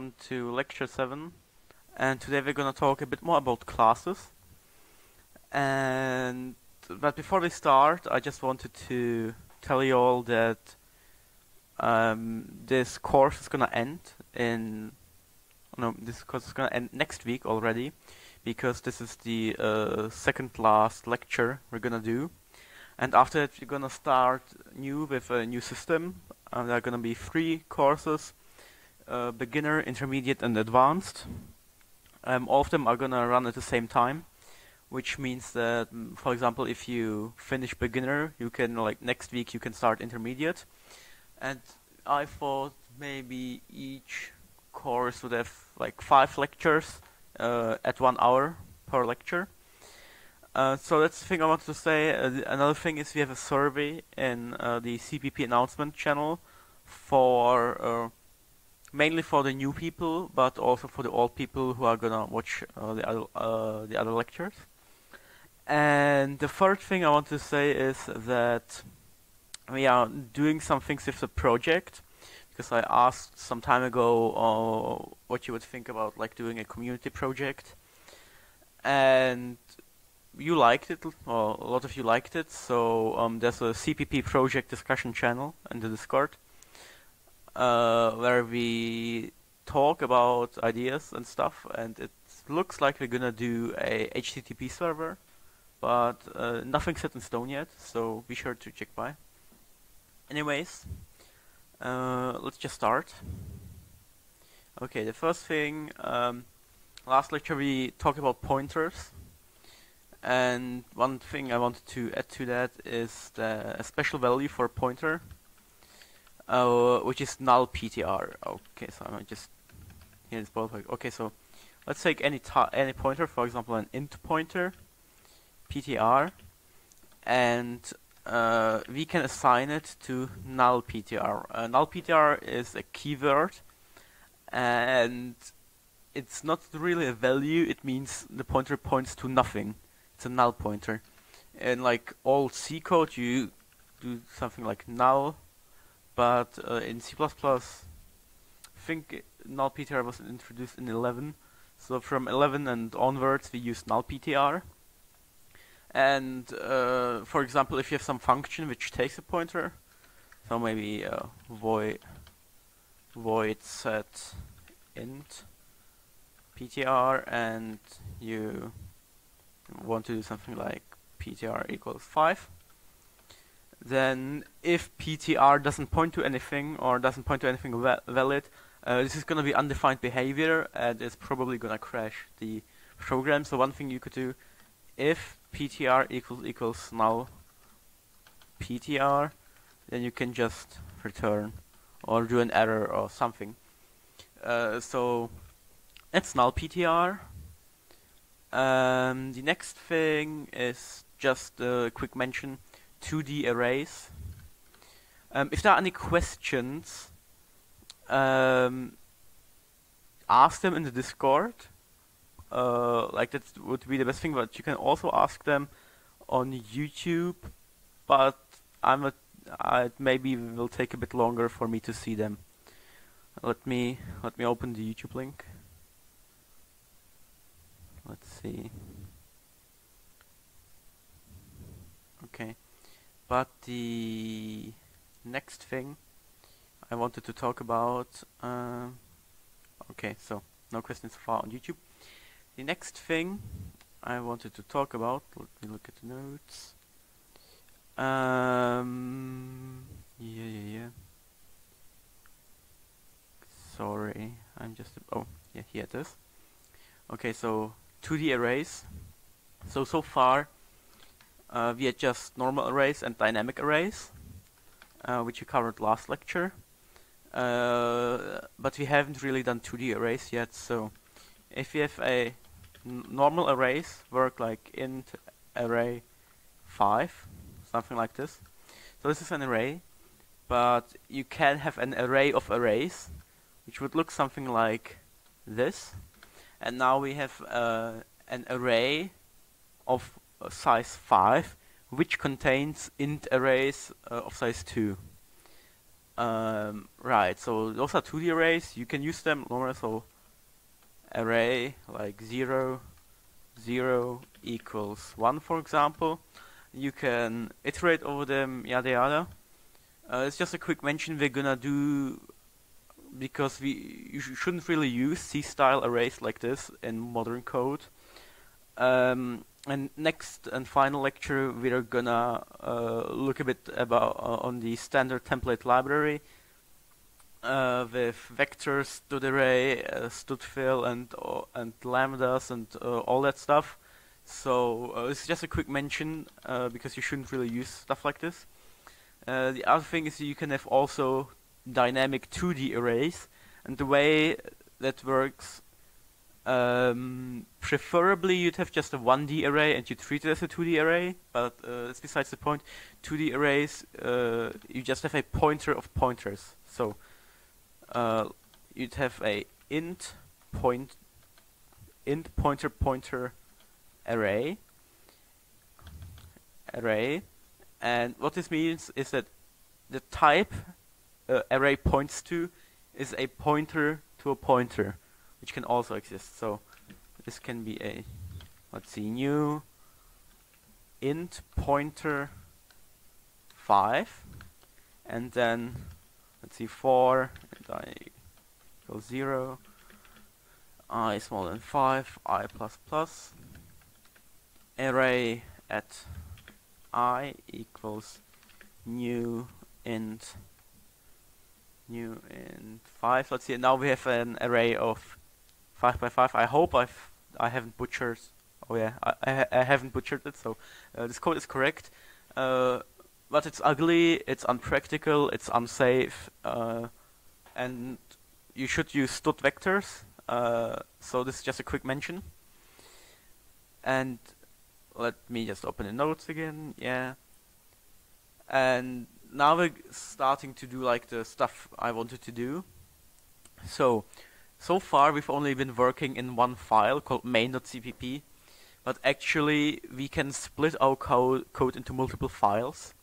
welcome to lecture 7, and today we're gonna talk a bit more about classes. But before we start, I just wanted to tell you all that this course is gonna end this course is gonna end next week already, because this is the second last lecture we're gonna do. And after that, we're gonna start with a new system. There are gonna be 3 courses: beginner, intermediate, and advanced. All of them are gonna run at the same time, which means that, for example, if you finish beginner, you can next week you can start intermediate. And I thought maybe each course would have 5 lectures at 1 hour per lecture. So that's the thing I wanted to say. Another thing is we have a survey in the CPP announcement channel for mainly for the new people, but also for the old people who are gonna watch the other lectures. And the third thing I want to say is that we are doing some things with the project, because I asked some time ago what you would think about doing a community project, and you liked it, or a lot of you liked it. So there's a CPP project discussion channel in the Discord, where we talk about ideas and stuff, and it looks like we're gonna do a HTTP server, but nothing's set in stone yet, so be sure to check by. Anyways, let's just start. Okay, the first thing, last lecture we talked about pointers, and one thing I wanted to add to that is a special value for a pointer, which is null PTR. Okay, so I'm just here in both. Okay, so let's take any pointer, for example, an int pointer, PTR, and we can assign it to null PTR. Null PTR is a keyword, and it's not really a value. It means the pointer points to nothing. It's a null pointer. In all C code, you do something like null, but in C++, I think null PTR was introduced in 11. So from 11 and onwards, we use null PTR. And for example, if you have some function which takes a pointer, so maybe void set int PTR, and you want to do something like PTR equals 5, then if PTR doesn't point to anything, or doesn't point to anything valid, this is going to be undefined behavior, and it's probably going to crash the program. So one thing you could do, if PTR equals null PTR, then you can just return or do an error or something. So it's null PTR. The next thing is just a quick mention: 2D arrays. If there are any questions, ask them in the Discord. That would be the best thing, but you can also ask them on YouTube, but it maybe will take a bit longer for me to see them. Let me open the YouTube link. Let's see. Okay, but the next thing I wanted to talk about, okay, so no questions so far on YouTube. The next thing I wanted to talk about, let me look at the notes. Yeah. Sorry, I'm just, oh, yeah, here it is. Okay, so 2D arrays. So far, we had just normal arrays and dynamic arrays, which we covered last lecture. But we haven't really done 2D arrays yet, so if you have a normal arrays work like int array 5, something like this. So this is an array, but you can have an array of arrays, which would look something like this. And now we have an array of size 5, which contains int arrays of size 2. Right, so those are 2D arrays. You can use them normally, so array like 0, 0 equals 1, for example. You can iterate over them, yada yada. It's just a quick mention we're gonna do, because you shouldn't really use C-style arrays like this in modern code. And next and final lecture, we're gonna look a bit about on the standard template library with vectors, std array, std_fill, and lambdas and all that stuff. So it's just a quick mention because you shouldn't really use stuff like this. The other thing is you can have also dynamic 2D arrays, and the way that works, preferably you'd have just a 1D array and you treat it as a 2D array, but that's besides the point. 2D arrays, you just have a pointer of pointers. So you'd have a int pointer array, and what this means is that the type array points to is a pointer to a pointer, which can also exist. So this can be a, let's see, new int pointer 5, and then let's see 4 and I equals 0, I smaller than 5, I plus plus, array at I equals new int 5. Let's see, now we have an array of 5 by 5. I hope I haven't butchered. Oh yeah, I haven't butchered it. So this code is correct, but it's ugly, it's unpractical, it's unsafe, and you should use std vectors. So this is just a quick mention. And let me just open the notes again. Yeah. And now we're starting to do like the stuff I wanted to do. So far we've only been working in one file called main.cpp, but actually we can split our code into multiple files.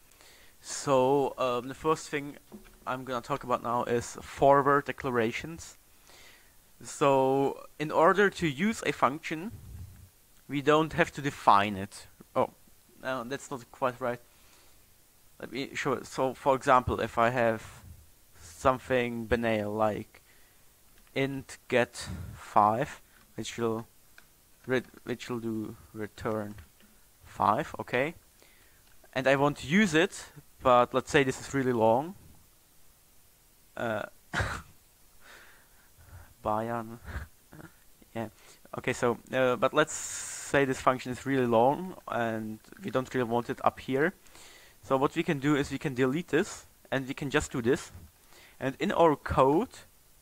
So the first thing I'm gonna talk about now is forward declarations. So in order to use a function, we don't have to define it. Oh, no, that's not quite right. Let me show it. So for example, if I have something banal like int get 5, which will do return 5, okay, and I want to use it, but let's say this is really long. Bayan. Yeah. Okay. So, but let's say this function is really long, and we don't really want it up here. So what we can do is we can delete this, and we can just do this. And in our code,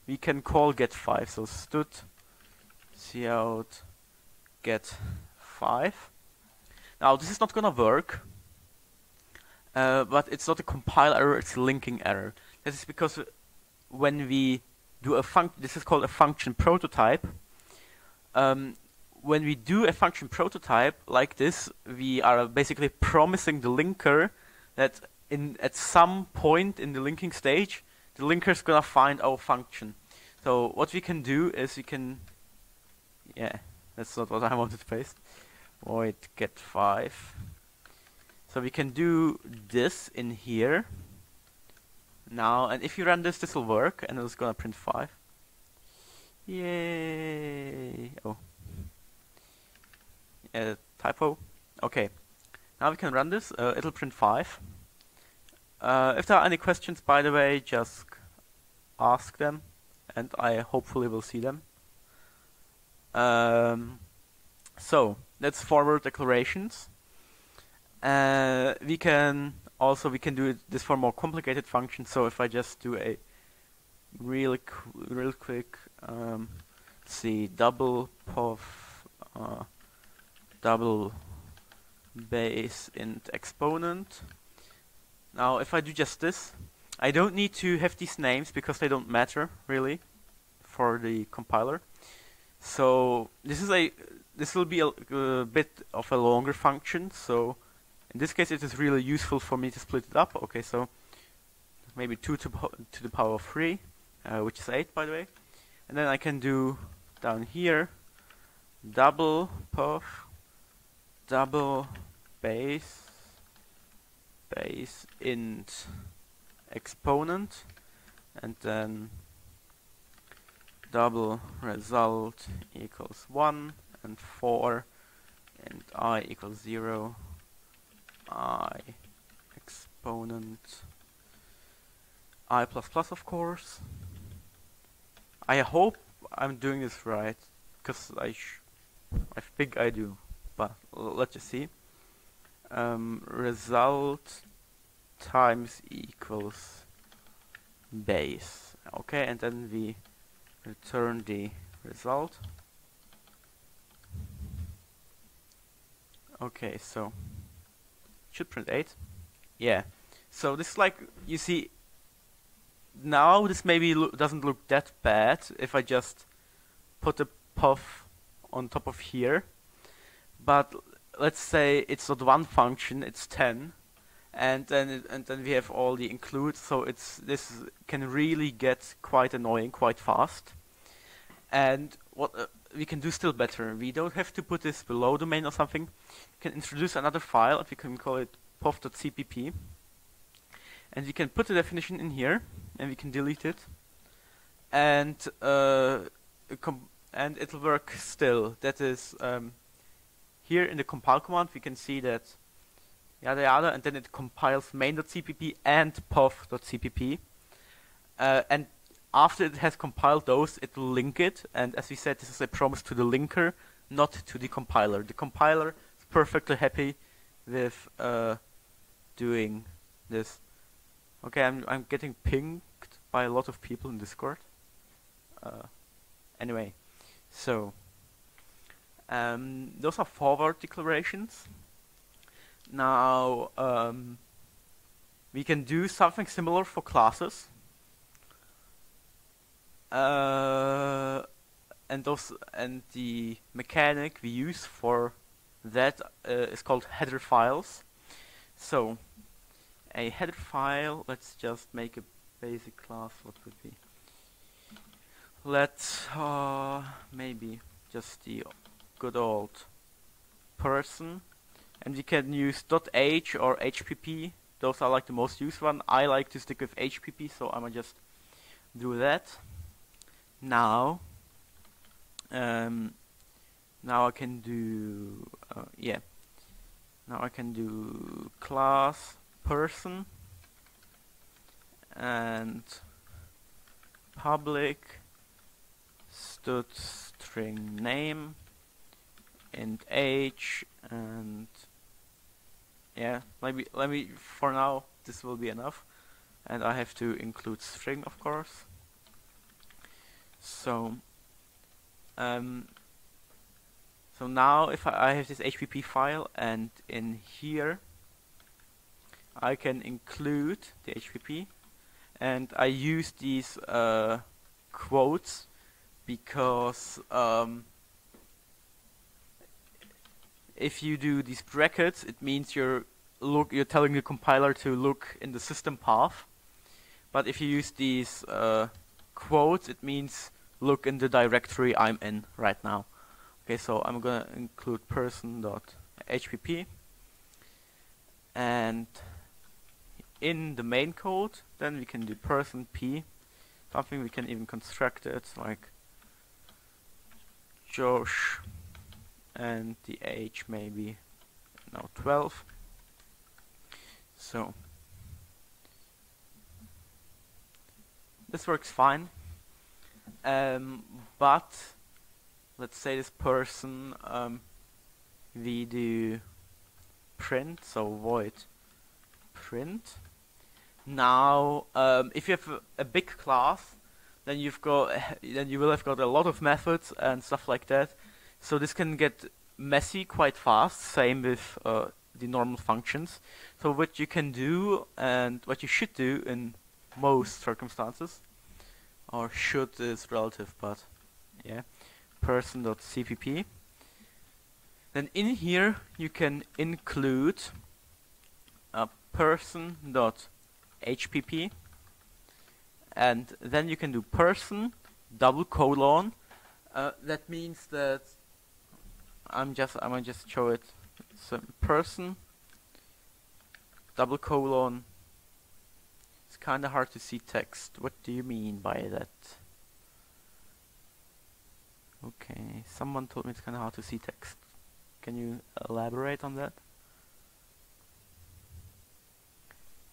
we can call get5. So std cout get5. Now this is not gonna work, but it's not a compile error, it's a linking error. This is because when we do a function, this is called a function prototype. When we do a function prototype like this, we are basically promising the linker that at some point in the linking stage, the linker is gonna find our function. So what we can do is we can, yeah, that's not what I wanted to paste. Void get5. So we can do this in here now, and if you run this, this will work, and it's gonna print 5. Yay! Oh, typo. Okay, now we can run this. It'll print 5. If there are any questions, by the way, just ask them, and I hopefully will see them. So that's forward declarations. We can do this for more complicated functions. So if I just do a real quick, let's see, double base int exponent. Now if I do just this, I don't need to have these names because they don't matter really for the compiler. So this will be a bit of a longer function. So in this case, it is really useful for me to split it up. Okay, so maybe 2 to the power of 3, which is 8 by the way. And then I can do down here double puff, double base int exponent, and then double result equals 1 and 4 and I equals 0, I exponent I++ of course. I hope I'm doing this right, because I think I do, but let's just see. Result times equals base. Okay, and then we return the result. Okay, so should print 8. Yeah. So this is like, you see, now this maybe doesn't look that bad if I just put a puff on top of here. But let's say it's not one function, it's 10. And then we have all the includes, so this can really get quite annoying quite fast. And what we can do still better, we don't have to put this below the main or something. We can introduce another file, and we can call it puff.cpp. And we can put the definition in here, and we can delete it. And it'll work still. That is, here in the compile command, we can see that yada yada, and then it compiles main.cpp and puff.cpp. And after it has compiled those, it will link it. And as we said, this is a promise to the linker, not to the compiler. The compiler is perfectly happy with doing this. Okay, I'm getting pinged by a lot of people in Discord. Anyway, so those are forward declarations. Now we can do something similar for classes, and the mechanic we use for that is called header files. So a header file, let's just make a basic class. What would be? Let's maybe just the good old person. And we can use .h or hpp. Those are like the most used one. I like to stick with hpp, so I'm gonna just do that. Now I can do Now I can do class person and public string name and age, and yeah, let me for now this will be enough, and I have to include string of course. So so now if I have this HPP file, and in here I can include the HPP, and I use these quotes because if you do these brackets, it means you're telling the compiler to look in the system path. But if you use these quotes, it means look in the directory I'm in right now. Okay, so I'm gonna include person.hpp, and in the main code, then we can do person p, something we can even construct it like Josh, and the age maybe now 12. So this works fine, but let's say this person we do print, so void print. Now if you have a big class, then you will have got a lot of methods and stuff like that. So this can get messy quite fast, same with the normal functions. So what you can do, and what you should do in most circumstances, or should is relative, but yeah, person.cpp. Then in here you can include a person.hpp, and then you can do person double colon. That means that I'm gonna just show it. So person double colon. It's kind of hard to see text. What do you mean by that? Okay, someone told me it's kind of hard to see text. Can you elaborate on that?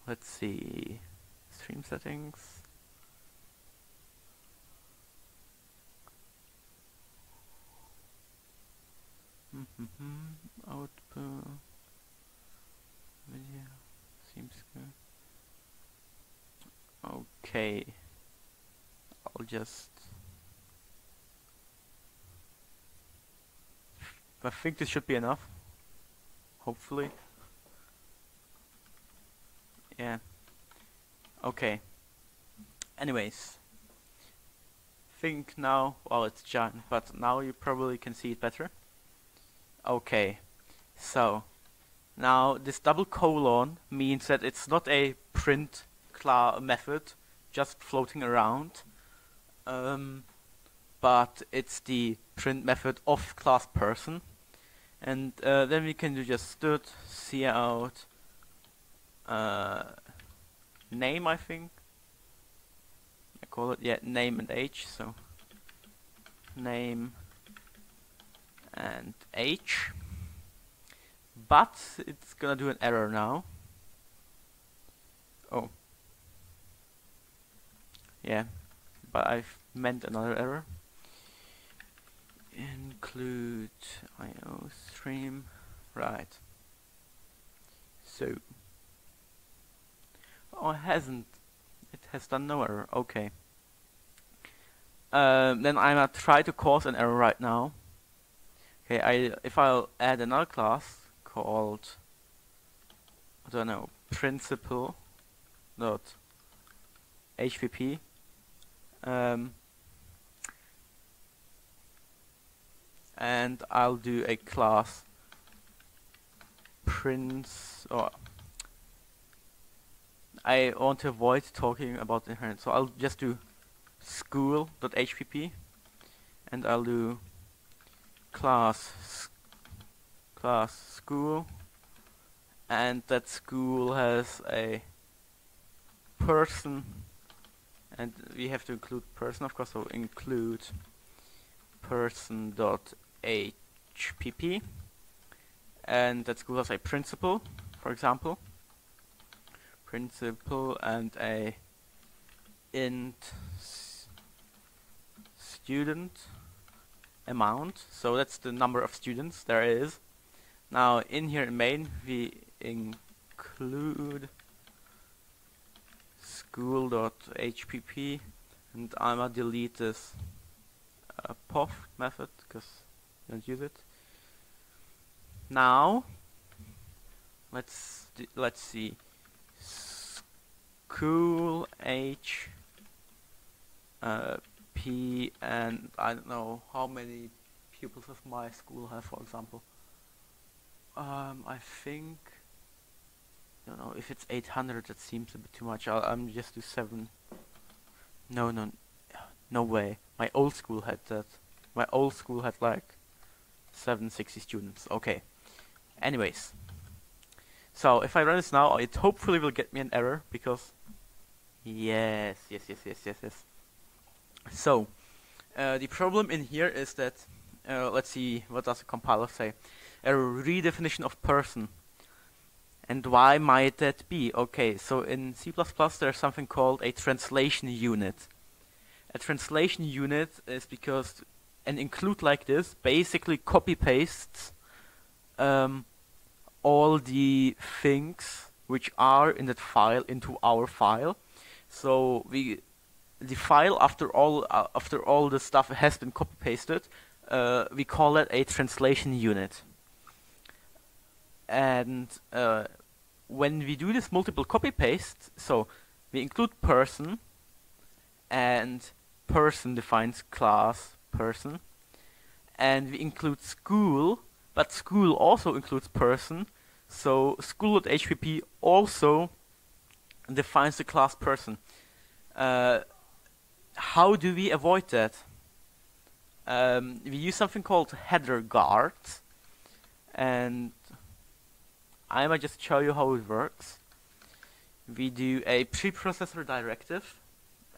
Let's see. Stream settings. Output. Video. Seems good. Okay. I'll just... I think this should be enough. Hopefully. Yeah. Okay. Anyways. Think now, well, it's giant, but now you probably can see it better. Okay. So, now this double colon means that it's not a print method just floating around, but it's the print method of class person. And then we can do just std cout name, I think. I call it, yeah, name and age. So name and age. But it's gonna do an error now. Oh. Yeah, but I've meant another error. Include IO stream. Right. So. Oh, it hasn't. It has done no error. Okay. Then I'm gonna try to cause an error right now. Okay, if I'll add another class called, I don't know, principal dot hpp. And I'll do a class prince, or I want to avoid talking about inherent, so I'll just do school.hpp, and I'll do class school, and that school has a person, and we have to include person, of course, so include person.hpp, and that school has a principal, for example, principal, and a int student amount, so that's the number of students there is. Now in here in main we include school.hpp, and I'm gonna delete this pof method because I don't use it. Now let's see, school h p, and I don't know how many pupils of my school have, for example. I think, I don't know, if it's 800 that seems a bit too much. I'm just do 7. No way. My old school had that. My old school had like 760 students. Okay. Anyways. So if I run this now, it hopefully will get me an error, because yes. So the problem in here is that let's see, what does the compiler say? A redefinition of person. And why might that be? Okay, so in C++ there's something called a translation unit. A translation unit is because an include like this basically copy pastes all the things which are in that file into our file. So the file after all the stuff has been copy pasted, we call it a translation unit. And when we do this multiple copy paste, so we include person, and person defines class person, and we include school, but school also includes person, so school.hpp also defines the class person. How do we avoid that? We use something called header guards, and I might just show you how it works. We do a preprocessor directive.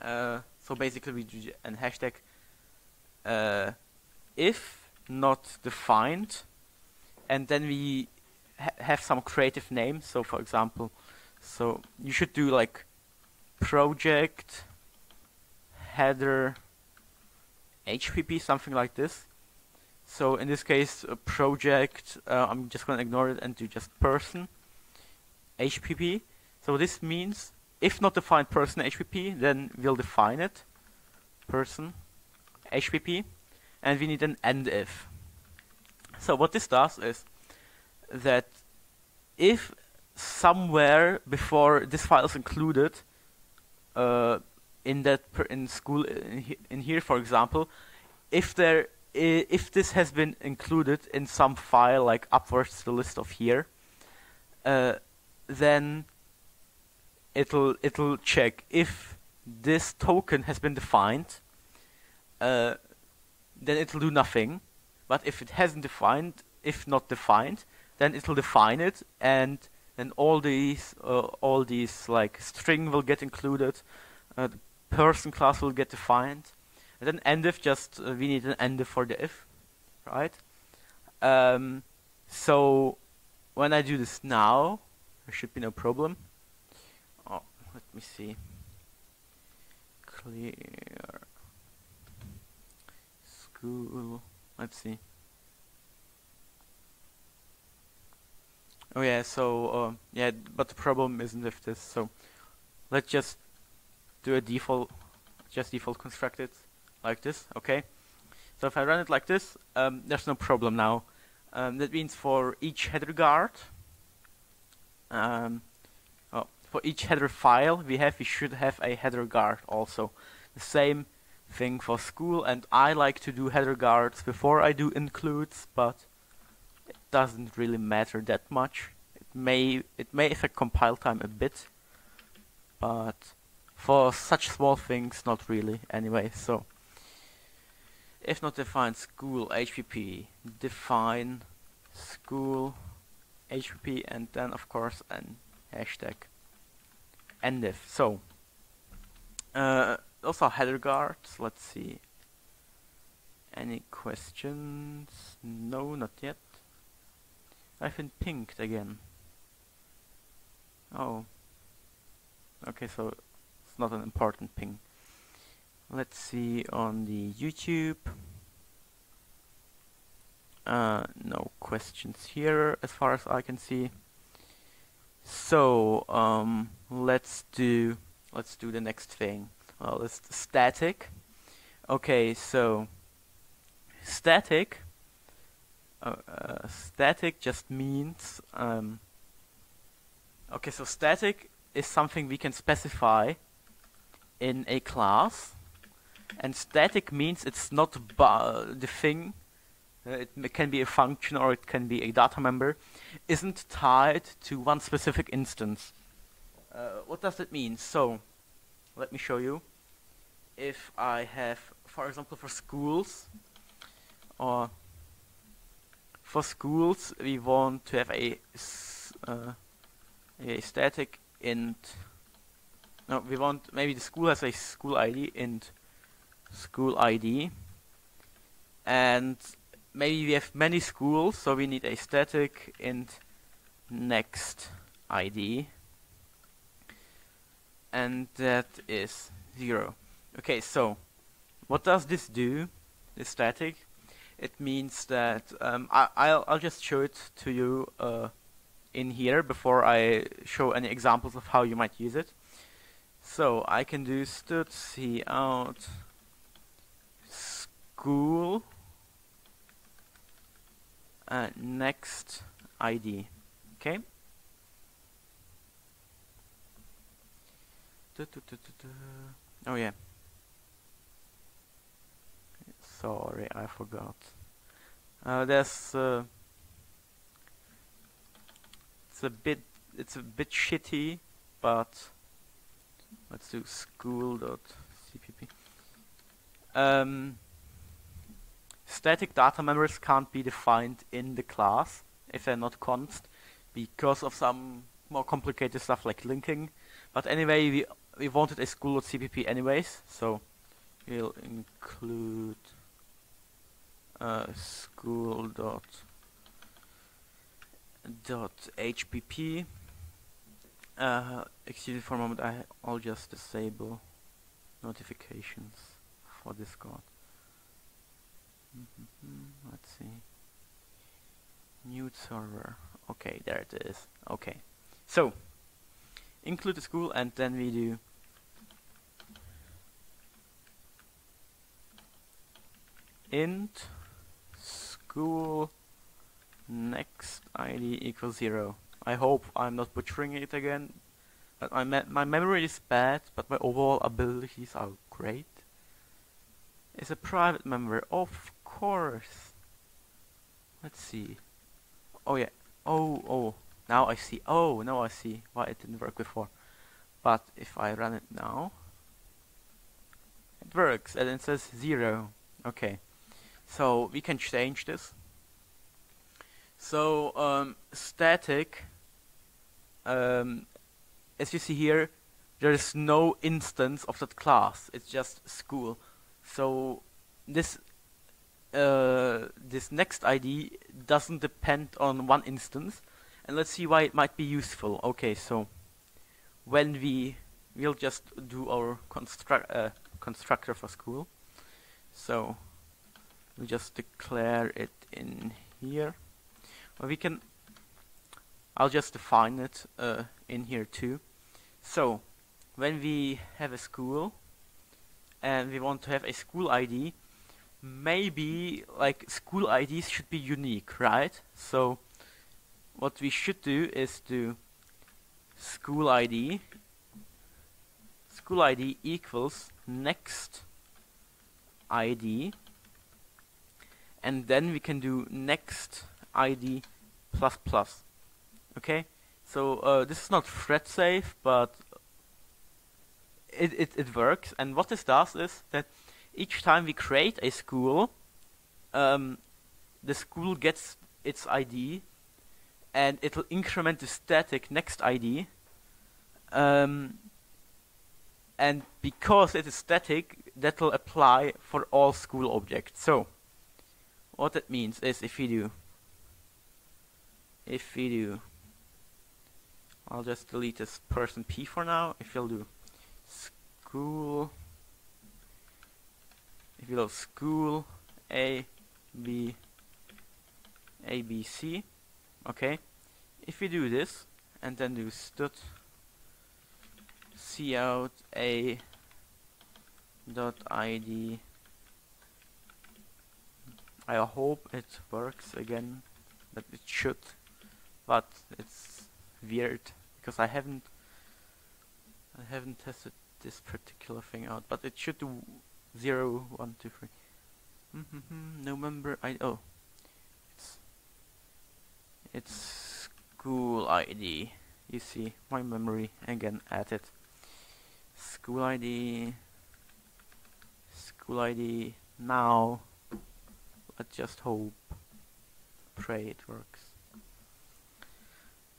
So basically we do an hashtag if not defined, and then we have some creative name. So for example, so you should do like project header HPP, something like this. So in this case, a project, I'm just going to ignore it and do just person HPP. So this means if not defined person HPP, then we'll define it person HPP, and we need an end if. So what this does is that if somewhere before this file is included in here, for example, if this has been included in some file like upwards the list of here, then it'll check if this token has been defined. Then it'll do nothing. But if it hasn't defined, if not defined, then it'll define it, and then all these like string will get included. The person class will get defined, and then end if just we need an end if for the if, right? So when I do this now, there should be no problem. Oh, let me see. Clear school. Let's see. Oh yeah, so yeah, but the problem isn't with this. So let's just do a default construct it like this. Okay. So if I run it like this, there's no problem now. That means for each header guard, for each header file we should have a header guard also. The same thing for school, and I like to do header guards before I do includes, but it doesn't really matter that much. It may affect compile time a bit, but for such small things, not really anyway. So if not define school HPP, define school HPP, and then of course an hashtag endif. So also header guards. Let's see. Any questions? No, not yet. I've been pinged again. Oh. Okay, so it's not an important ping. Let's see on the YouTube. No questions here as far as I can see. So let's do the next thing. Well, it's static. Okay, so static just means okay, so static is something we can specify in a class, and static means it's not the thing. It can be a function or it can be a data member, isn't tied to one specific instance. What does it mean? So let me show you. If I have, for example, for schools, we want to have a static int. No, we want, maybe the school has a school ID int school ID, and maybe we have many schools, so we need a static int next ID, and that is 0. Okay, so what does this do, this static? It means that I'll just show it to you in here before I show any examples of how you might use it. So I can do std cout school next ID. Okay. Oh yeah. Sorry, I forgot. There's it's a bit shitty, but let's do school.cpp. Static data members can't be defined in the class if they're not const, because of some more complicated stuff like linking. But anyway, we wanted a school.cpp anyways, so we'll include school.hpp. Excuse me for a moment, I'll just disable notifications for Discord. Let's see. New server. Okay, there it is. Okay. So, include the school, and then we do int school next ID equals 0. I hope I'm not butchering it again. But my memory is bad, but my overall abilities are great. It's a private member, of course. Let's see. Oh yeah. Oh. Now I see. Oh, now I see why it didn't work before. But if I run it now, it works, and it says 0. Okay. So we can change this. So static. As you see here, there is no instance of that class. It's just school. So this next ID doesn't depend on one instance, and let's see why it might be useful. Okay, so when we'll just do our constructor for school. So we just declare it in here. Well, I'll just define it in here too. So when we have a school and we want to have a school ID, maybe like school IDs should be unique, right? So what we should do is do school ID equals next ID, and then we can do next ID plus plus. Okay, so this is not thread safe, but it works. And what this does is that each time we create a school, the school gets its ID, and it'll increment the static next ID. And because it is static, that will apply for all school objects. So what that means is if we do, I'll just delete this person P for now. If you'll do school, if you do school A B C, okay. If we do this and then do std cout a dot id, I hope it works again, but it should, but it's weird because I haven't tested this particular thing out, but it should do 0, 1, 2, 3. No member ID. Oh, it's school ID. You see my memory again added. School ID. Now let's just hope, pray it works.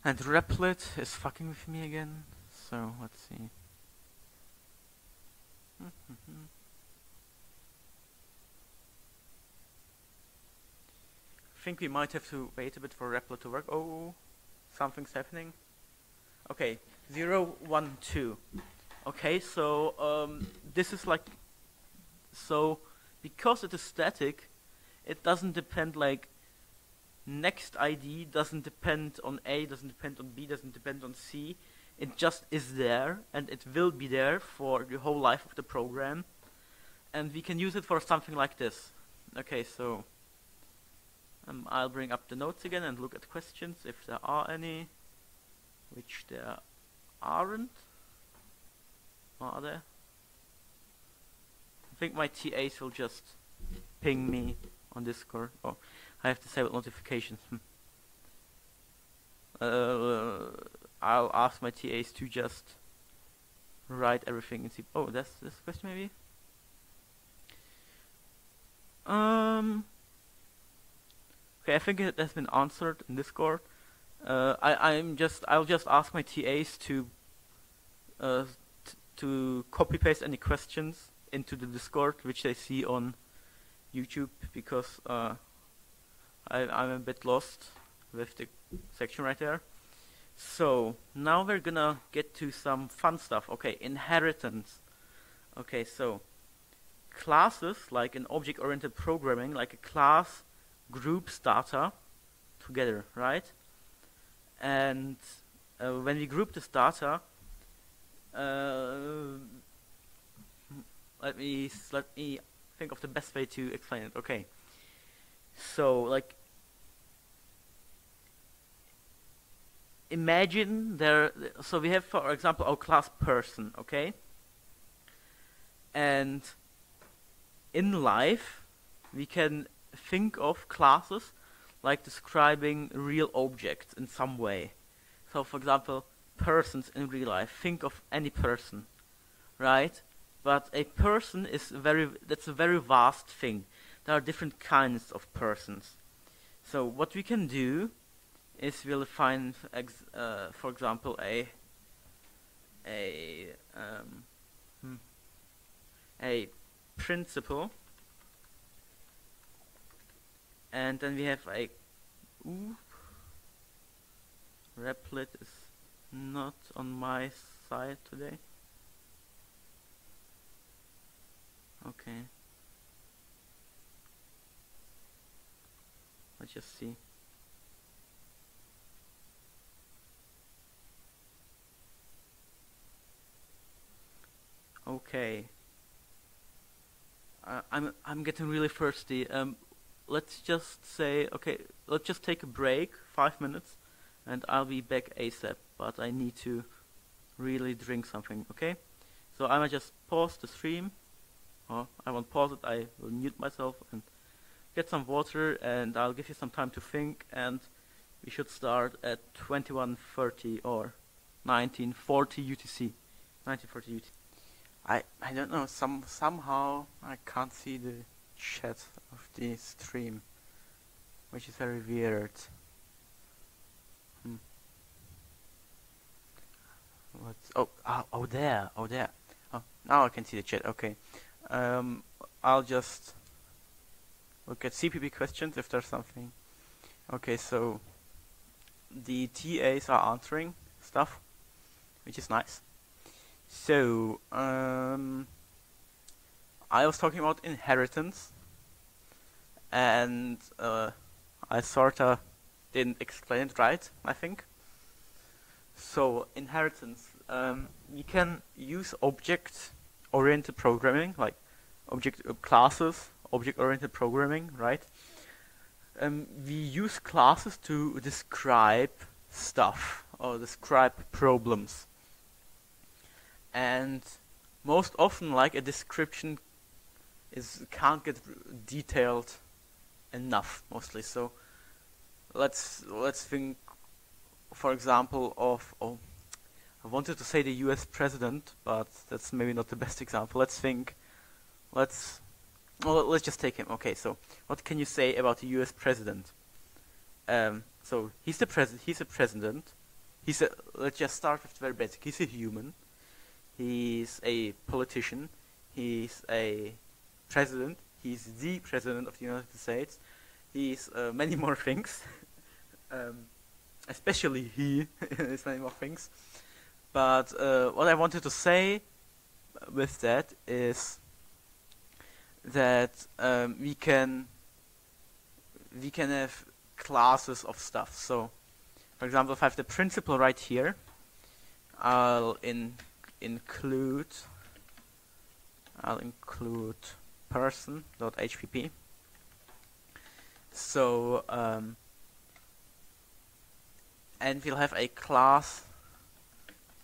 And Replit is fucking with me again, so let's see. I think we might have to wait a bit for Replit to work. Oh, something's happening. Okay, 0, 1, 2. Okay, so this is like, so because it is static, it doesn't depend, like next ID doesn't depend on A, doesn't depend on B, doesn't depend on C. It just is there, and it will be there for the whole life of the program. And we can use it for something like this. Okay, so I'll bring up the notes again and look at questions if there are any, which there aren't. Are there? I think my TAs will just ping me on Discord. Oh, I have disabled notifications. I'll ask my TAs to just write everything in C. Oh, that's this question maybe. Okay, I think it has been answered in Discord. I'll just ask my TAs to copy paste any questions into the Discord which they see on YouTube, because I'm a bit lost with the section right there. So now we're gonna get to some fun stuff. Okay, inheritance. Okay, so classes, like in object-oriented programming, like a class groups data together, right? And when we group this data, let me think of the best way to explain it. Okay, so like imagine so we have, for example, our class person, okay? And in life, we can think of classes like describing real objects in some way. So, for example, persons in real life. Think of any person, right? But a person is that's a very vast thing. There are different kinds of persons. So what we can do is we'll find, for example, a principle, and then we have a Replit is not on my side today. Okay, let's just see. Okay, I'm getting really thirsty. Let's just say, okay, let's just take a break, 5 minutes, and I'll be back ASAP. But I need to really drink something. Okay, so I might just pause the stream. Or I won't pause it. I will mute myself and get some water, and I'll give you some time to think. And we should start at 21:30 or 19:40 UTC. 19:40 UTC. I don't know, somehow I can't see the chat of the stream, which is very weird. What's oh there. Oh, now I can see the chat. Okay. I'll just look at CPP questions if there's something. Okay, so the TAs are answering stuff, which is nice. So, I was talking about inheritance, and I sorta didn't explain it right, I think. So, inheritance, we can use object-oriented programming, like classes, object-oriented programming, right? We use classes to describe stuff, or describe problems. And most often, like, a description can't get detailed enough, mostly. So let's think, for example, of I wanted to say the US president, but that's maybe not the best example. Let's just take him. Okay, so what can you say about the US president? So he's a president. Let's just start with the very basic. He's a human. He's a politician. He's a president. He's the president of the United States. He's many more things. Especially he is many more things. But what I wanted to say with that is that we can have classes of stuff. So, for example, if I have the principle right here, I'll include person.hpp. So and we'll have a class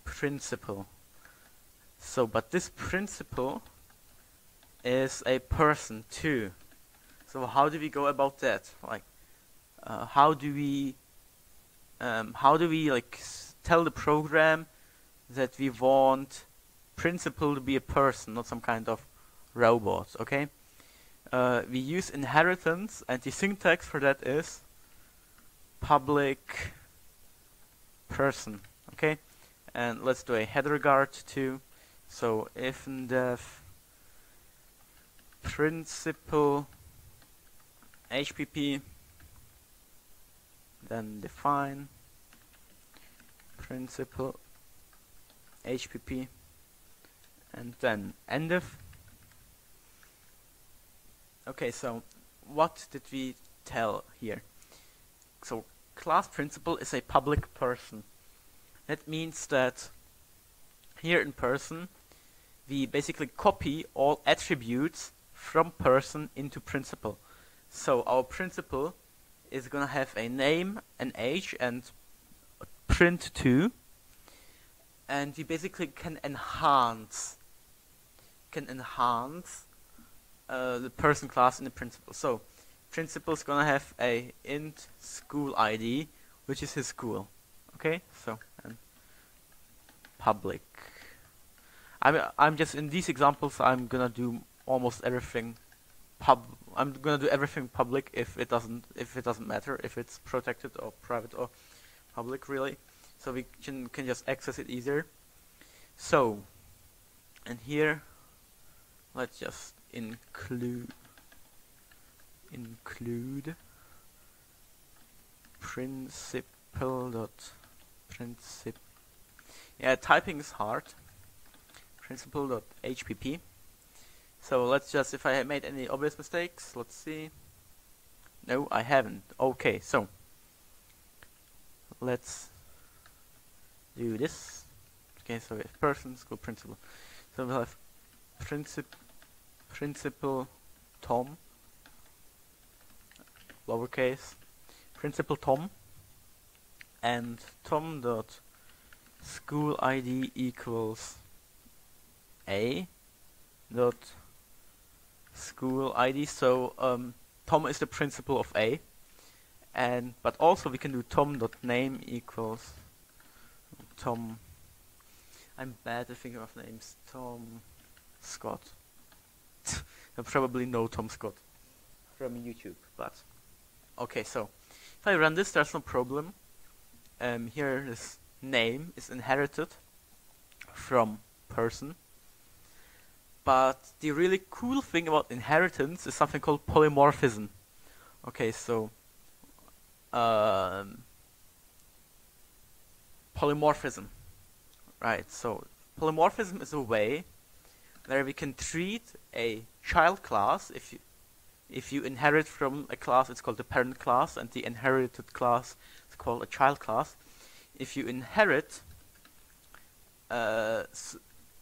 principle. So, but this principle is a person too. So how do we go about that? Like, how do we like tell the program that we want principal to be a person, not some kind of robot, okay? We use inheritance, and the syntax for that is public person, okay? And let's do a header guard too. So if def principal HPP, then define principal HPP, and then endif. Okay, so what did we tell here? So class principal is a public person. That means that here in person we basically copy all attributes from person into principal. So our principal is gonna have a name, an age, and print2, and we basically can enhance the person class in the principal. So principal is gonna have a int school ID, which is his school. Okay, so and public. I'm just in these examples. I'm gonna do almost everything I'm gonna do everything public if it doesn't matter if it's protected or private or public, really. So we can just access it easier. So, and here let's just include principal.princip. Yeah, typing is hard. Principal.hpp. So let's just, if I have made any obvious mistakes, let's see. No, I haven't. Okay, so let's do this. Okay, so we have person, school, principal. So we'll have principal Tom, lowercase, principal Tom, and Tom dot school ID equals a dot school ID. So Tom is the principal of A, and but also we can do Tom dot name equals Tom. I'm bad at thinking of names. Tom Scott. I probably know Tom Scott from YouTube, but okay. So if I run this, there's no problem. Here this name is inherited from person. But the really cool thing about inheritance is something called polymorphism. Okay, so polymorphism. Right, so polymorphism is a way where we can treat a child class. If you inherit from a class, it's called the parent class, and the inherited class is called a child class. If you inherit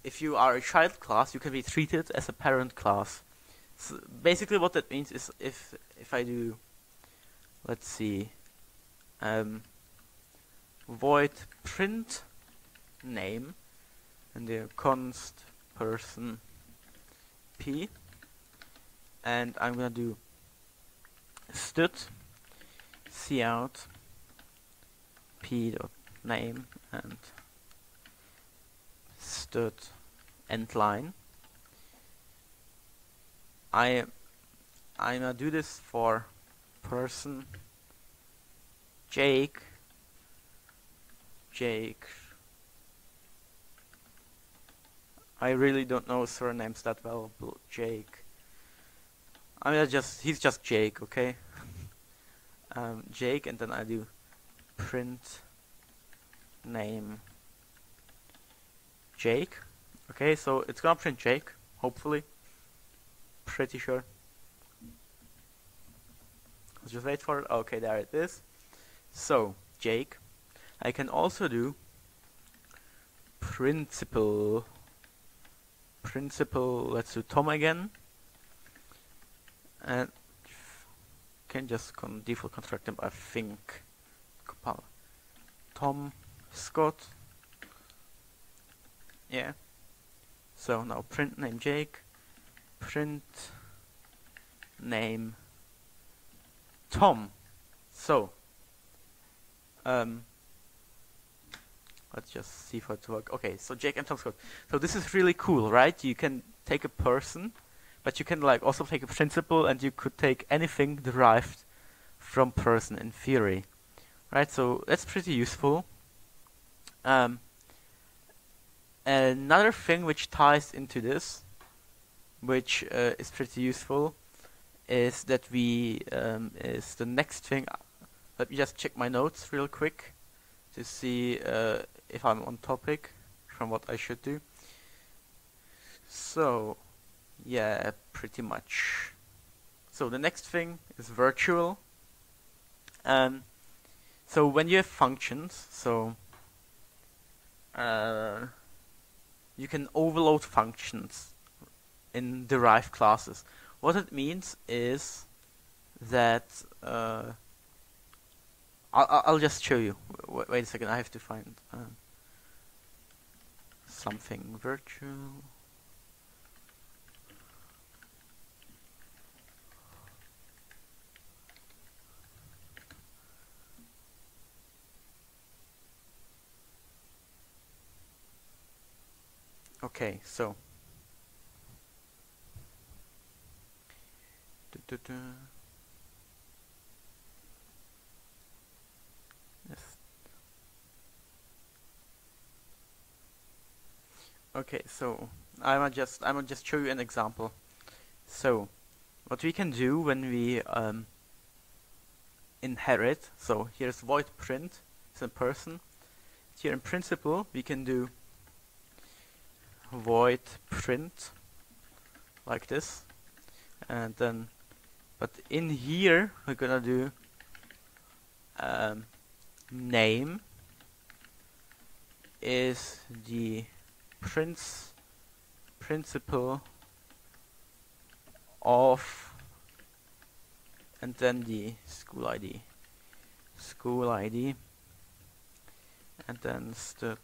if you are a child class, you can be treated as a parent class. So basically what that means is if I do, let's see, void print name and the const person p, and I'm gonna do std cout p dot name and std end line. I'm gonna do this for person Jake. I really don't know surnames that well. Jake. I mean, he's just Jake, okay? Jake, and then I do print name Jake. Okay, so it's gonna print Jake, hopefully. Pretty sure. Let's just wait for it. Okay, there it is. So, Jake. I can also do principal, let's do Tom again. And can just default construct them, I think. Tom Scott. Yeah. So now print name Jake, print name Tom. So Let's just see if it works. Okay, so Jake and Tom's code. So this is really cool, right? You can take a person, but you can like also take a principal, and you could take anything derived from person in theory, right? So that's pretty useful. Another thing which ties into this, which is pretty useful, is that is the next thing. Let me just check my notes real quick to see if I'm on topic from what I should do. So, yeah, pretty much. So the next thing is virtual. So when you have functions, so you can overload functions in derived classes. What it means is that I'll just show you. Wait a second, I have to find something virtual. Okay, so yes. Okay, so I'll just show you an example. So what we can do when we inherit, so here's void print, it's a person. Here in principle we can do void print like this, and then but in here we're gonna do name is the principal of, and then the school ID, and then the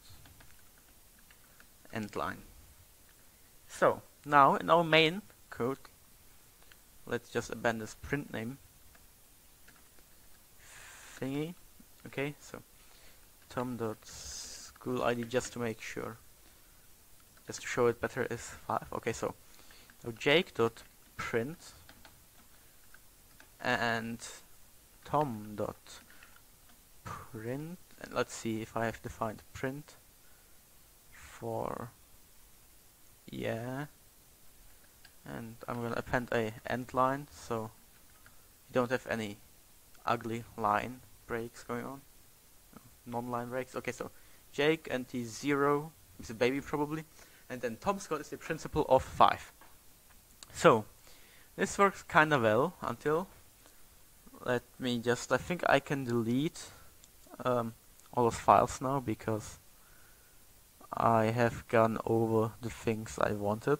end line. So now in our main code, let's just abandon this print name thingy. Okay, so tom.school ID, just to make sure, just to show it better, is 5. Okay, so jake.print and tom.print, and let's see if I have defined print for, yeah, and I'm gonna append a end line so you don't have any ugly line breaks going on, non-line breaks. Okay, so Jake and the 0 is a baby probably, and then Tom's code is the principal of 5. So this works kinda well until, let me just, I think I can delete all those files now because I have gone over the things I wanted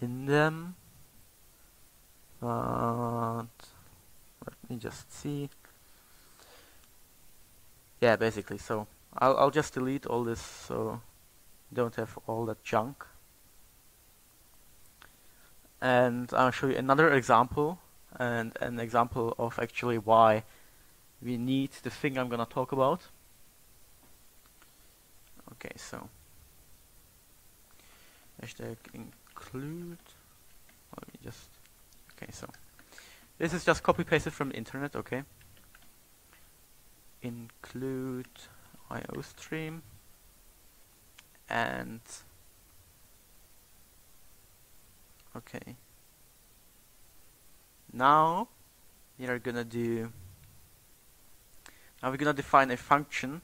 in them, but let me just see. Yeah, basically, so I'll just delete all this so you don't have all that junk, and I'll show you another example, and an example of actually why we need the thing I'm gonna talk about. Okay, so hashtag include, let me just, okay, so this is just copy pasted from the internet. Okay, include IOStream, and okay, now we're gonna define a function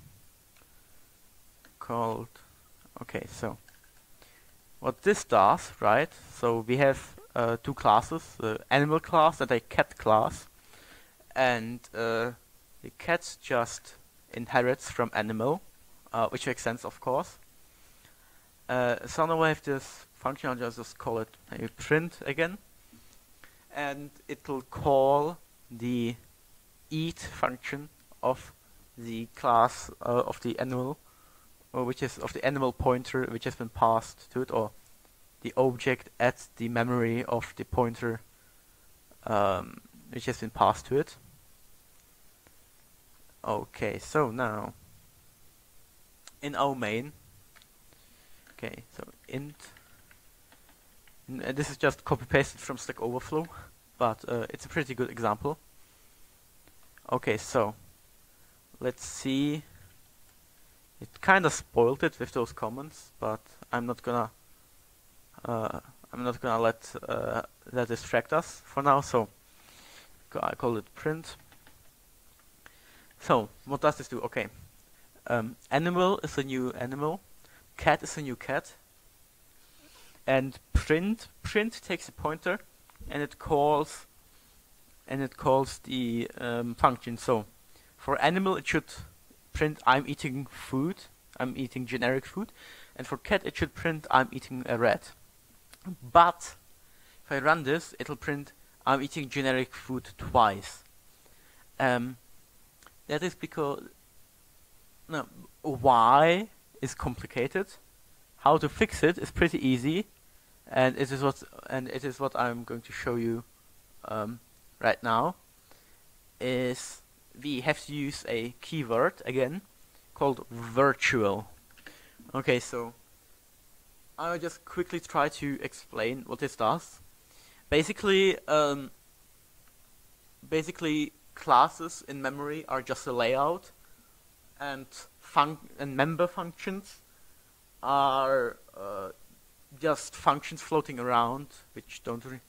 called, okay, so what this does, right, so we have two classes, the animal class and a cat class, and the cat just inherits from animal, which makes sense, of course. So now I have this function, I'll just call it maybe print again, and it will call the eat function of the class of the animal, which is of the animal pointer which has been passed to it, or the object at the memory of the pointer which has been passed to it. Okay, so now in our main. Okay, so int. This is just copy pasted from Stack Overflow, but it's a pretty good example. Okay, so let's see. It kind of spoiled it with those comments, but I'm not gonna let that distract us for now. So I call it print. So what does this do? Okay, animal is a new animal, cat is a new cat, and print takes a pointer, and it calls the function. So for animal it should print I'm eating food, I'm eating generic food, and for cat it should print I'm eating a rat. But if I run this, it'll print I'm eating generic food twice. That is because why is complicated. How to fix it is pretty easy, and it is what I'm going to show you right now. Is we have to use a keyword again called virtual. Okay, so I'll just quickly try to explain what this does. Basically, classes in memory are just a layout, and member functions are just functions floating around, which don't really.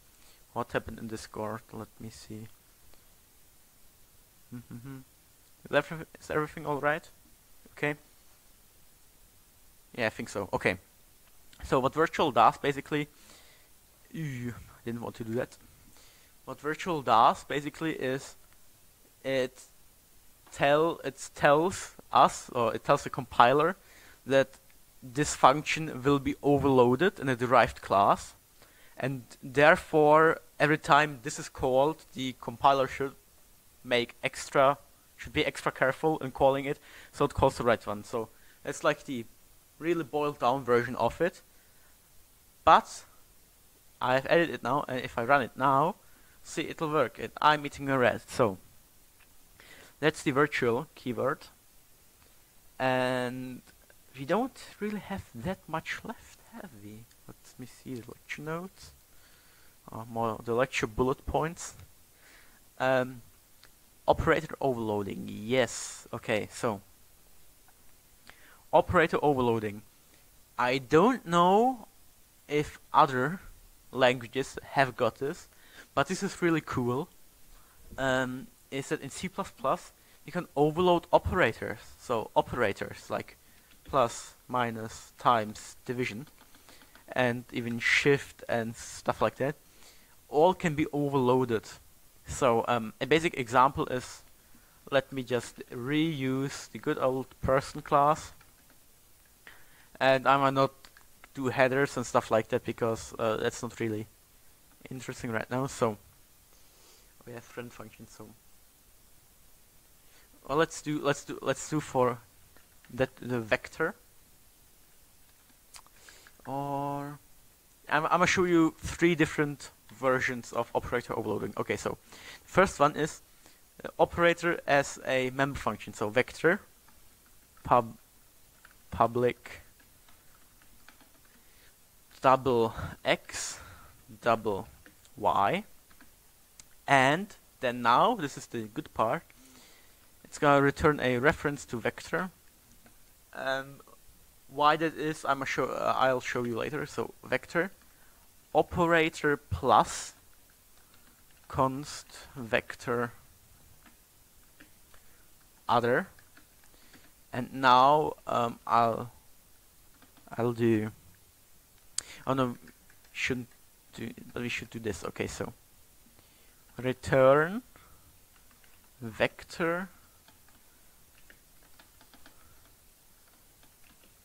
What happened in Discord? Let me see. Is everything all right? Okay. Yeah, I think so. Okay. So what virtual does basically, I didn't want to do that. What virtual does basically is it tells us, or it tells the compiler that this function will be overloaded in a derived class, and therefore every time this is called, the compiler should be extra careful in calling it, so it calls the right one. So it's like the really boiled down version of it. But I've added it now, and if I run it now, see, it'll work. I'm eating a rat. So that's the virtual keyword, and we don't really have that much left, have we? Let me see the lecture notes, more the lecture bullet points. Operator overloading, yes. Okay, so operator overloading. I don't know if other languages have got this, but this is really cool. Is that in C++ you can overload operators. So operators like plus, minus, times, division, and even shift and stuff like that, all can be overloaded. So a basic example is, let me just reuse the good old person class, and I might not do headers and stuff like that because that's not really interesting right now. So we have friend function. So well, let's do for that the vector. Or I'm gonna show you 3 different versions of operator overloading. Okay, so first one is operator as a member function. So vector public double x double y, and then now this is the good part. It's gonna return a reference to vector. Why that is, I'll show you later. So vector operator plus const vector other, and now I'll do. Oh no, shouldn't do. But we should do this. Okay, so return vector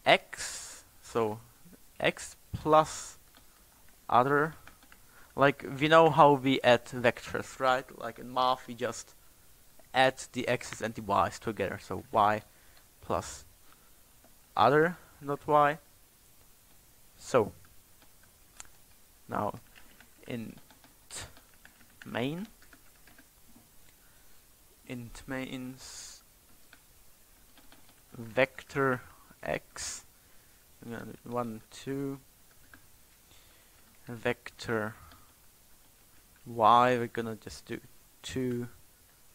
x, so x plus other. Like, we know how we add vectors, right? Like in math we just add the x's and the y's together. So y plus other, not y. So now int mains vector x. I'm gonna do 1, 2. Vector y, we're gonna just do 2,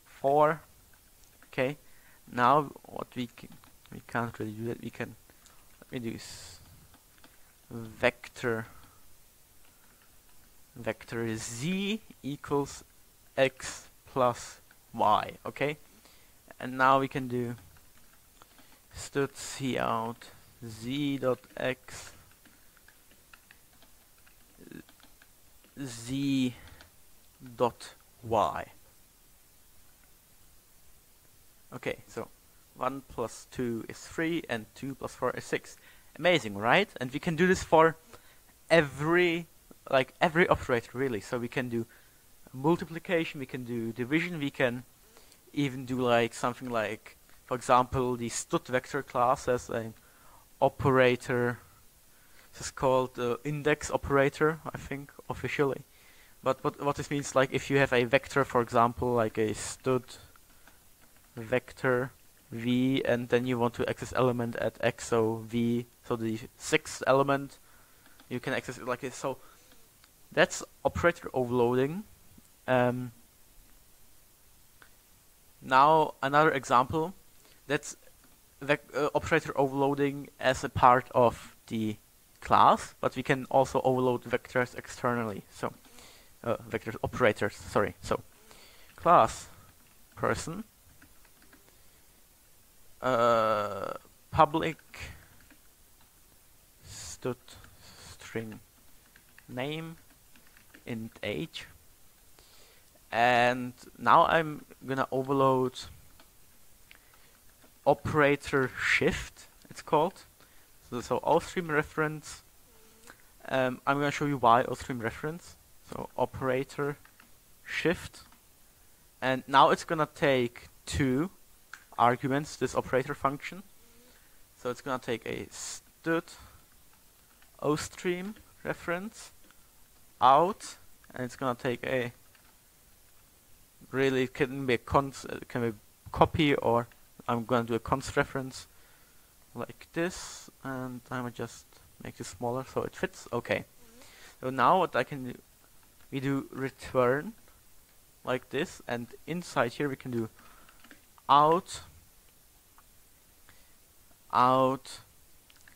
4. Okay. Now what we can't really do that. We can, let me do vector z equals x plus y. Okay. And now we can do std cout z dot x z dot y. Okay, so 1 plus 2 is 3 and 2 plus 4 is 6. Amazing, right? And we can do this for every operator really. So we can do multiplication, we can do division, we can even do like something like, for example, the stud vector class as an operator. This is called index operator, I think, officially. But what this means, like if you have a vector, for example, like a stud vector v, and then you want to access element at x, so v, so the 6th element, you can access it like this. So that's operator overloading. Now another example, that's operator overloading as a part of the class, but we can also overload vectors externally. So vectors operators, sorry. So class person public stud string name int age, and now I'm gonna overload operator shift, it's called. So outstream reference. I'm gonna show you why outstream reference. So operator shift, and now it's gonna take 2 arguments, this operator function. So it's gonna take a std outstream reference out, and it's gonna take a really, it can be a copy, or I'm gonna do a const reference like this, and I will just make this smaller so it fits. Okay. So now what I can do, we do return like this, and inside here we can do out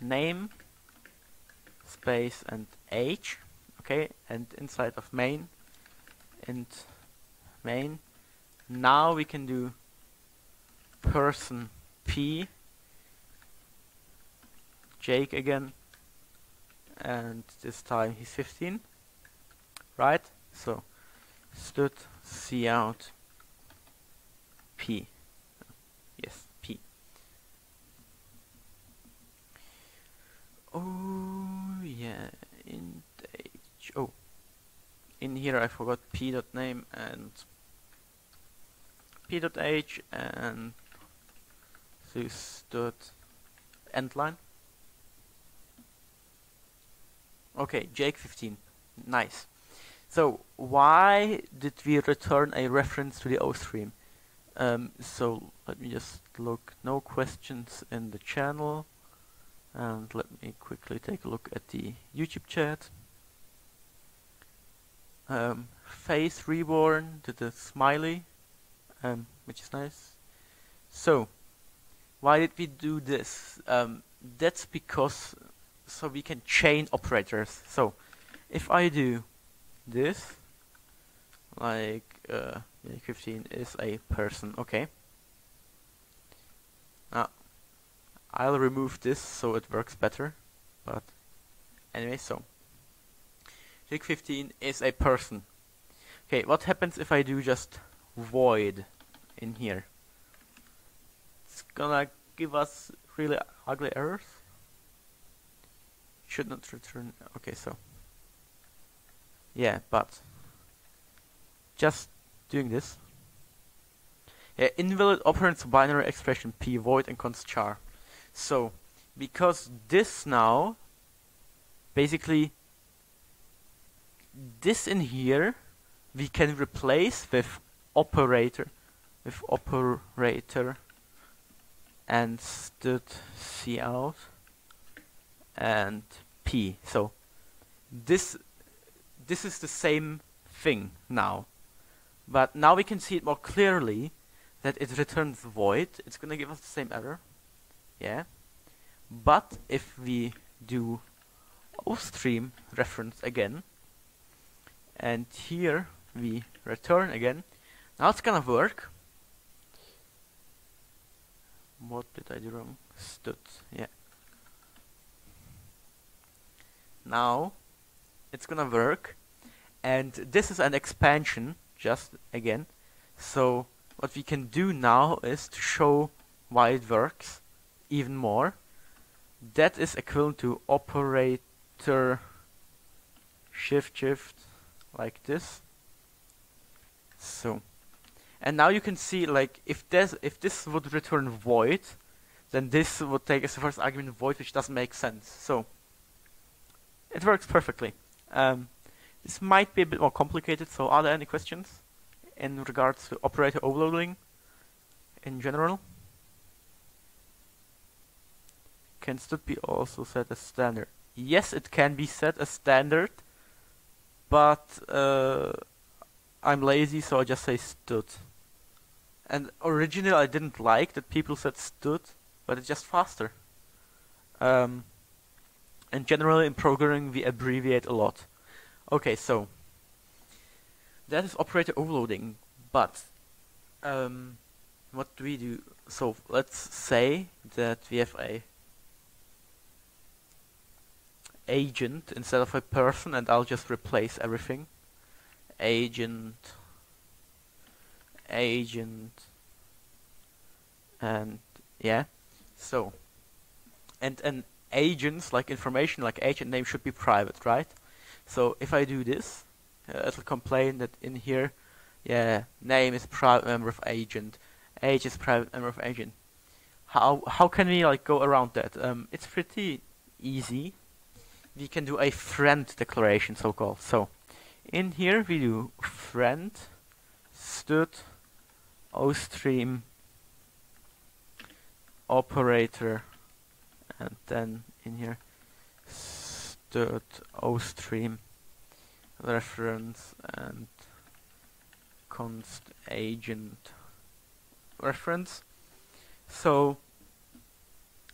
name space and age. Okay, and inside of main int main. Now we can do person p Jake again, and this time he's 15, right? So std cout p, yes, p. Oh yeah, int age. Oh, in here I forgot p.name and p.age, and this dot endline. Okay, Jake 15. Nice. So why did we return a reference to the outstream? So let me just look. No questions in the channel. And let me quickly take a look at the YouTube chat. Face reborn to the smiley, which is nice. So why did we do this? That's because so we can chain operators. So if I do this, like 15 is a person, okay. Now I'll remove this so it works better, but anyway, so Jake 15 is a person. Okay, what happens if I do just void in here? It's gonna give us really ugly errors. Should not return. Okay, so yeah, but just doing this. Yeah, invalid operands binary expression p void and const char. So because this now basically this in here we can replace with operator and std cout and p. So this is the same thing now, but now we can see it more clearly that it returns void. It's gonna give us the same error, yeah. But if we do ostream reference again, and here we return again, now it's gonna work. What did I do wrong? Std, yeah. Now it's gonna work, and this is an expansion, just again. So what we can do now is to show why it works even more. That is equivalent to operator shift like this. So, and now you can see, like, if this would return void, then this would take as the first argument void, which doesn't make sense. So it works perfectly. This might be a bit more complicated, so are there any questions in regards to operator overloading in general? Can std be also set as standard? Yes, it can be set as standard, but I'm lazy, so I just say std. And originally I didn't like that people said std, but it's just faster. And generally in programming we abbreviate a lot. Okay, so that is operator overloading, but what do we do? So let's say that we have a agent instead of a person, and I'll just replace everything. Agent, and yeah. So, and agents, like information like agent name, should be private, right? So if I do this, it'll complain that in here, yeah, name is private member of agent, age is private member of agent. How can we like go around that? It's pretty easy. We can do a friend declaration, so-called. So in here we do friend std ostream operator, and then in here std ostream reference and const agent reference. So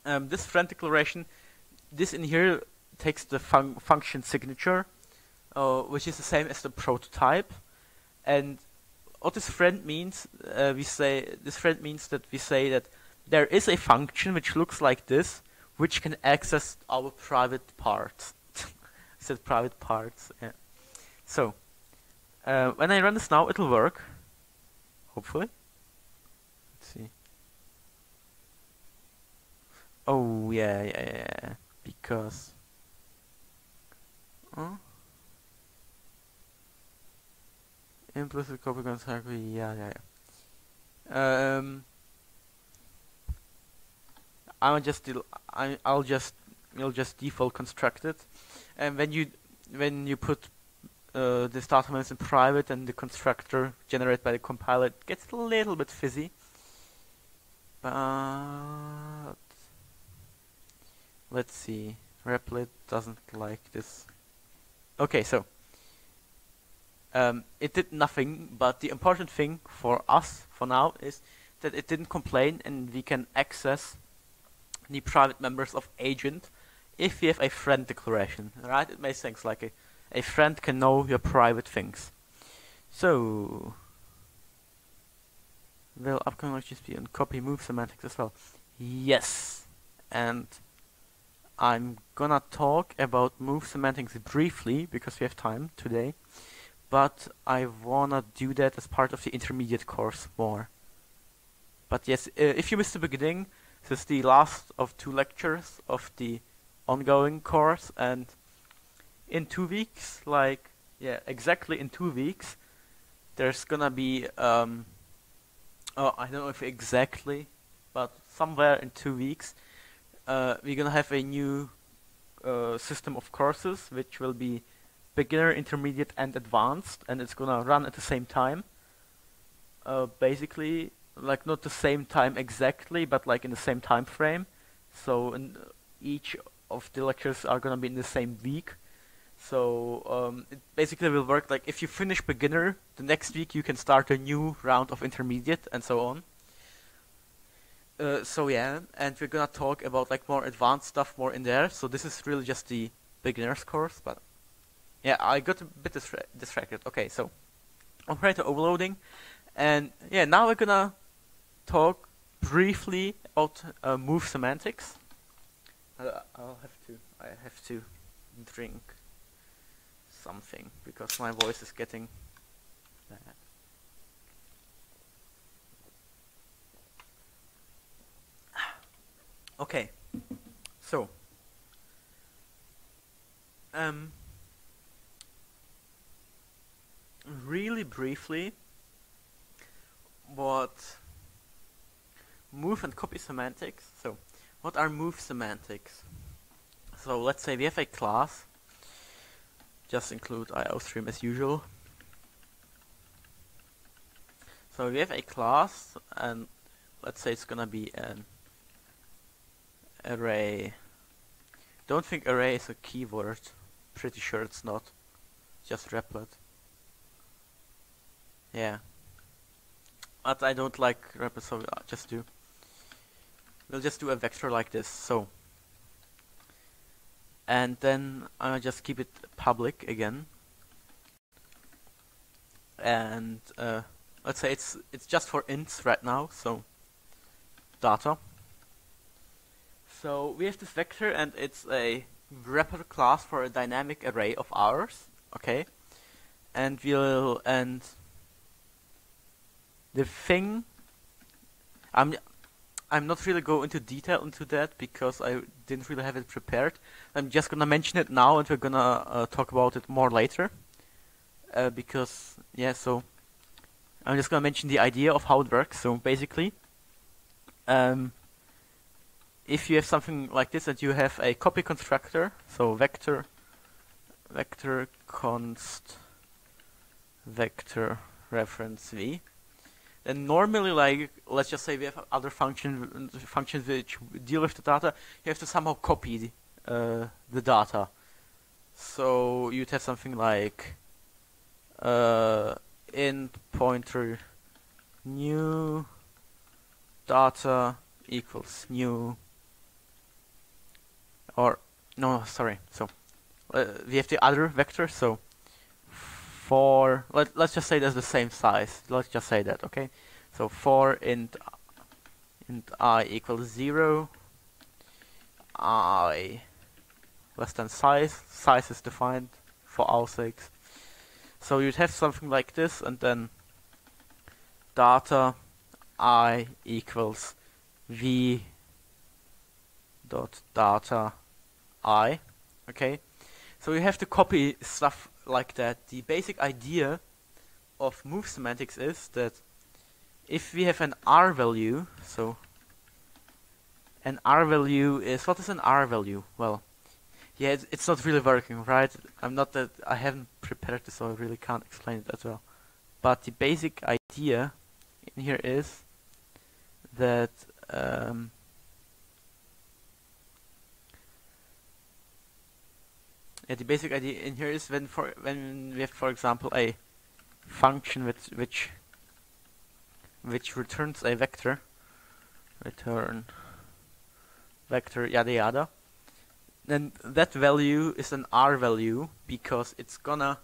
this friend declaration, this in here takes the function signature, which is the same as the prototype. And what this friend means, we say that there is a function which looks like this, which can access our private parts. Said private parts. Yeah. So when I run this now, it'll work. Hopefully. Let's see. Oh yeah. Because. Implicit copy constructor, yeah. We'll just default construct it, and when you put this data elements in private and the constructor generated by the compiler, it gets a little bit fizzy. But let's see, Replit doesn't like this. Okay, so it did nothing, but the important thing for us for now is that it didn't complain, and we can access the private members of agent if we have a friend declaration, right? It makes sense, like a friend can know your private things. So will upcoming lectures be on copy move semantics as well? Yes, and I'm gonna talk about move semantics briefly because we have time today, but I wanna do that as part of the intermediate course more. But yes, if you missed the beginning, this is the last of 2 lectures of the ongoing course, and in 2 weeks, exactly in 2 weeks, there's gonna be I don't know if exactly, but somewhere in 2 weeks, we're gonna have a new system of courses, which will be beginner, intermediate, and advanced, and it's gonna run at the same time. Basically, like not the same time exactly, but like in the same time frame. So each of the lectures are gonna be in the same week. So it basically will work like if you finish beginner, the next week you can start a new round of intermediate and so on. So yeah, and we're gonna talk about like more advanced stuff more in there. So this is really just the beginner's course, but yeah, I got a bit distracted. Okay, so operator overloading, and yeah, now we're gonna talk briefly about move semantics. I have to drink something because my voice is getting bad. Okay, so really briefly, what move and copy semantics. So, what are move semantics? So let's say we have a class. Just include IOStream as usual. So we have a class, and let's say it's gonna be an array. Don't think array is a keyword. Pretty sure it's not. Just replet. Yeah. But I don't like replet, so we'll just do a vector like this. So, and then I'll just keep it public again. And let's say it's just for ints right now. So data. So we have this vector, and it's a wrapper class for a dynamic array of ours. Okay, and the thing. I'm not really going into detail into that because I didn't really have it prepared. I'm just gonna mention it now, and we're gonna talk about it more later. Because yeah, so I'm just gonna mention the idea of how it works. So basically, if you have something like this, and you have a copy constructor, so vector const vector reference v, then normally, like, let's just say we have other functions which deal with the data, you have to somehow copy the data. So you'd have something like int pointer new data equals new, or no, sorry. So we have the other vector. So for let's just say that's the same size. Let's just say that, okay? So for int I equals 0, I less than size. Size is defined for our sakes. So you'd have something like this, and then data I equals v dot data I. Okay, so you have to copy stuff like that. The basic idea of move semantics is that if we have an R value, so an R value is, what is an R value? Well, yeah, it's not really working, right? I haven't prepared this, so I really can't explain it as well. But the basic idea in here is that the basic idea in here is when we have, for example, a function which returns a vector, return vector yada yada, then that value is an R value because it's gonna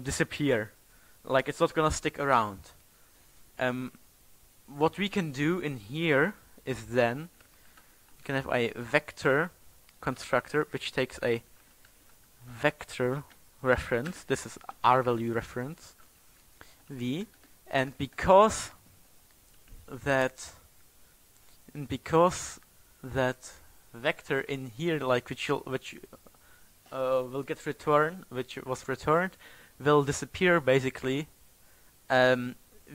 disappear, like it's not gonna stick around. What we can do in here is then we can have a vector constructor which takes a vector reference. This is R value reference v, and because that vector in here, like which will get returned, which was returned, will disappear basically.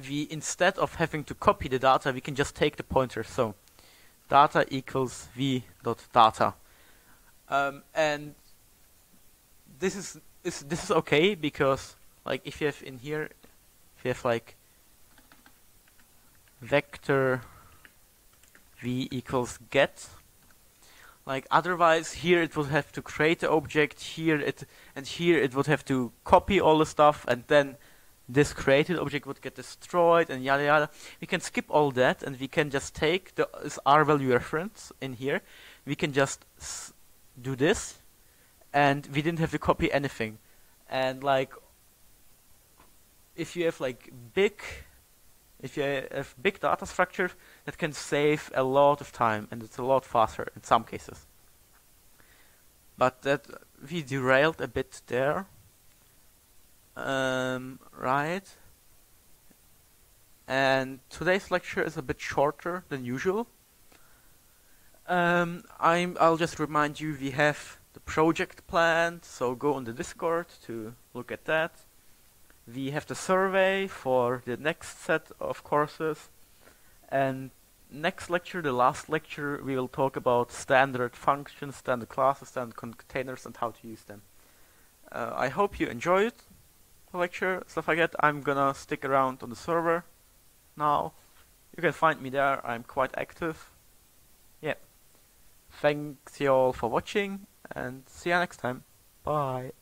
We, instead of having to copy the data, we can just take the pointer. So data equals v dot data, and this is okay because, like, if you have in here, if you have like vector v equals get. Like otherwise, here it would have to create the object, here it would have to copy all the stuff, and then this created object would get destroyed, and yada yada. We can skip all that, and we can just take this R value reference in here. We can just do this, and we didn't have to copy anything. And like, if you have like big data structures, that can save a lot of time, and it's a lot faster in some cases. But that we derailed a bit there. Right. And today's lecture is a bit shorter than usual. I'll just remind you, we have the project planned, so go on the Discord to look at that. We have the survey for the next set of courses, and next lecture, the last lecture, we will talk about standard functions, standard classes, standard containers, and how to use them. I hope you enjoyed the lecture, stuff like that. I'm gonna stick around on the server now. You can find me there, I'm quite active. Yeah. Thanks you all for watching, and see you next time. Bye.